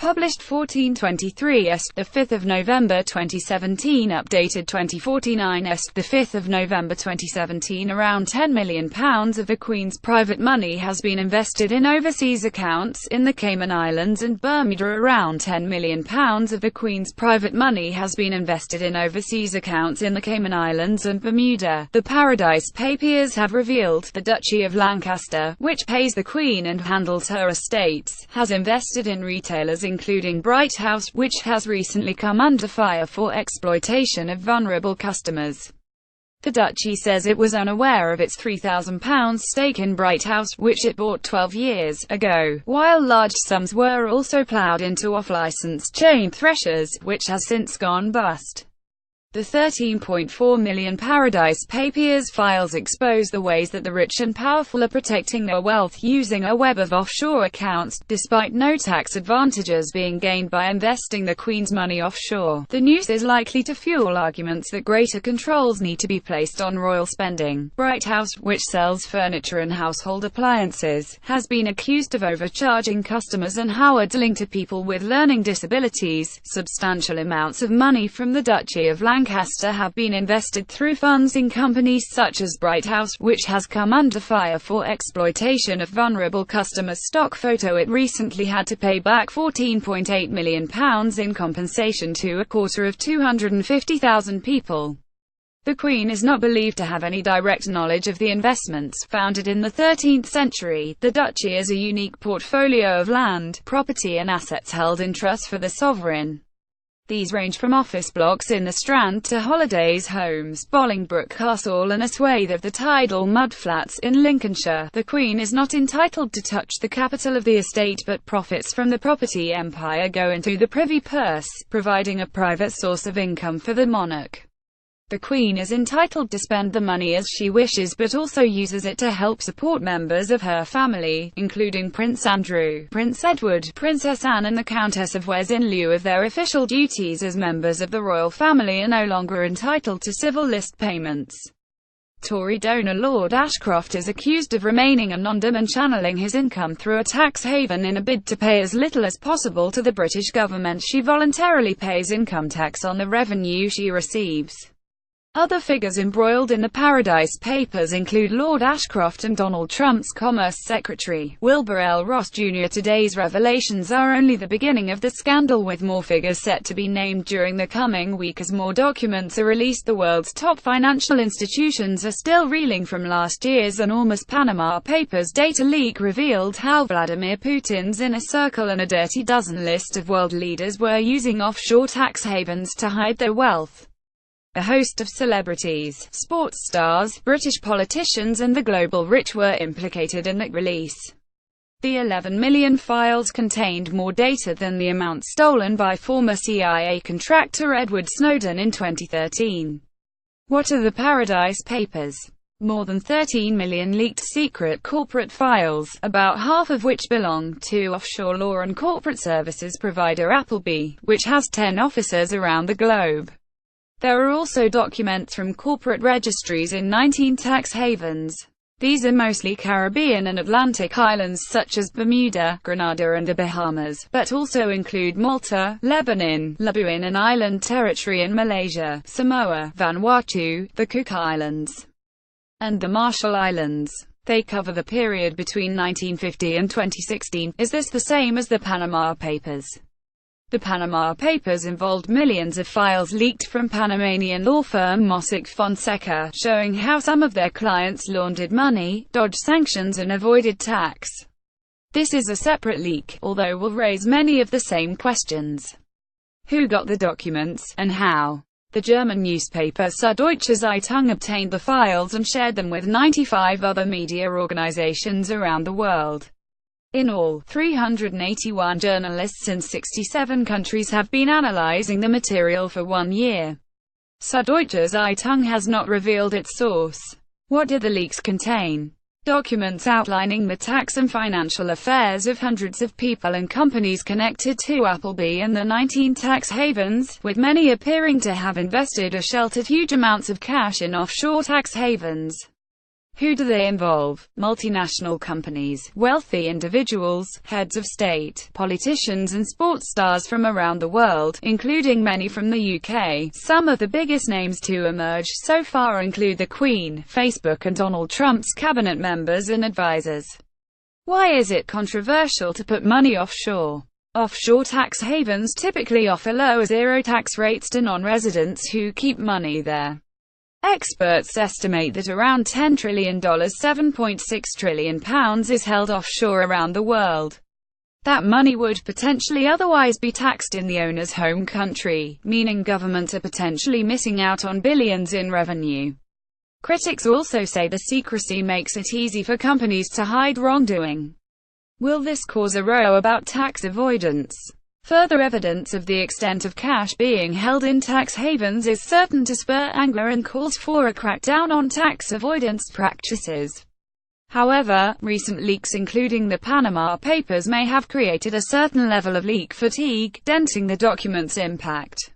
Published 1423 Est. 5 November 2017. Updated 2049 Est. 5 November 2017. Around £10 million of the Queen's private money has been invested in overseas accounts in the Cayman Islands and Bermuda. Around £10 million of the Queen's private money has been invested in overseas accounts in the Cayman Islands and Bermuda. The Paradise Papers have revealed the Duchy of Lancaster, which pays the Queen and handles her estates, has invested in retailers including Bright House, which has recently come under fire for exploitation of vulnerable customers. The Duchy says it was unaware of its £3,000 stake in Bright House, which it bought 12 years ago, while large sums were also ploughed into off-licensed chain threshers, which has since gone bust. The $13.4 million Paradise Papers files expose the ways that the rich and powerful are protecting their wealth using a web of offshore accounts, despite no tax advantages being gained by investing the Queen's money offshore. The news is likely to fuel arguments that greater controls need to be placed on royal spending. Bright House, which sells furniture and household appliances, has been accused of overcharging customers and howardling to people with learning disabilities. Substantial amounts of money from the Duchy of Lancaster have been invested through funds in companies such as Bright House, which has come under fire for exploitation of vulnerable customers. Stock photo. It recently had to pay back £14.8 million in compensation to a quarter of 250,000 people. The Queen is not believed to have any direct knowledge of the investments. Founded in the 13th century, the Duchy is a unique portfolio of land, property and assets held in trust for the sovereign. These range from office blocks in the Strand to holidays homes, Bolingbroke Castle and a swathe of the tidal mudflats in Lincolnshire. The Queen is not entitled to touch the capital of the estate, but profits from the property empire go into the privy purse, providing a private source of income for the monarch. The Queen is entitled to spend the money as she wishes, but also uses it to help support members of her family, including Prince Andrew, Prince Edward, Princess Anne and the Countess of Wes. In lieu of their official duties as members of the royal family, are no longer entitled to civil list payments. Tory donor Lord Ashcroft is accused of remaining anonymous and channeling his income through a tax haven in a bid to pay as little as possible to the British government. She voluntarily pays income tax on the revenue she receives. Other figures embroiled in the Paradise Papers include Lord Ashcroft and Donald Trump's Commerce Secretary, Wilbur L. Ross Jr. Today's revelations are only the beginning of the scandal, with more figures set to be named during the coming week as more documents are released. The world's top financial institutions are still reeling from last year's enormous Panama Papers data leak revealed how Vladimir Putin's inner circle and a dirty dozen list of world leaders were using offshore tax havens to hide their wealth. A host of celebrities, sports stars, British politicians and the global rich were implicated in that release. The 11 million files contained more data than the amount stolen by former CIA contractor Edward Snowden in 2013. What are the Paradise Papers? More than 13 million leaked secret corporate files, about half of which belong to offshore law and corporate services provider Appleby, which has 10 offices around the globe. There are also documents from corporate registries in 19 tax havens. These are mostly Caribbean and Atlantic islands such as Bermuda, Grenada and the Bahamas, but also include Malta, Lebanon, Labuin and Island Territory in Malaysia, Samoa, Vanuatu, the Cook Islands, and the Marshall Islands. They cover the period between 1950 and 2016. Is this the same as the Panama Papers? The Panama Papers involved millions of files leaked from Panamanian law firm Mossack Fonseca, showing how some of their clients laundered money, dodged sanctions and avoided tax. This is a separate leak, although will raise many of the same questions. Who got the documents, and how? The German newspaper Süddeutsche Zeitung obtained the files and shared them with 95 other media organizations around the world. In all, 381 journalists in 67 countries have been analyzing the material for 1 year. Süddeutsche Zeitung has not revealed its source. What did the leaks contain? Documents outlining the tax and financial affairs of hundreds of people and companies connected to Appleby and the 19 tax havens, with many appearing to have invested or sheltered huge amounts of cash in offshore tax havens. Who do they involve? Multinational companies, wealthy individuals, heads of state, politicians and sports stars from around the world, including many from the UK. Some of the biggest names to emerge so far include the Queen, Facebook and Donald Trump's cabinet members and advisors. Why is it controversial to put money offshore? Offshore tax havens typically offer low or zero tax rates to non-residents who keep money there. Experts estimate that around $10 trillion (£7.6 trillion) is held offshore around the world. That money would potentially otherwise be taxed in the owner's home country, meaning governments are potentially missing out on billions in revenue. Critics also say the secrecy makes it easy for companies to hide wrongdoing. Will this cause a row about tax avoidance? Further evidence of the extent of cash being held in tax havens is certain to spur anger and calls for a crackdown on tax avoidance practices. However, recent leaks including the Panama Papers may have created a certain level of leak fatigue, denting the document's impact.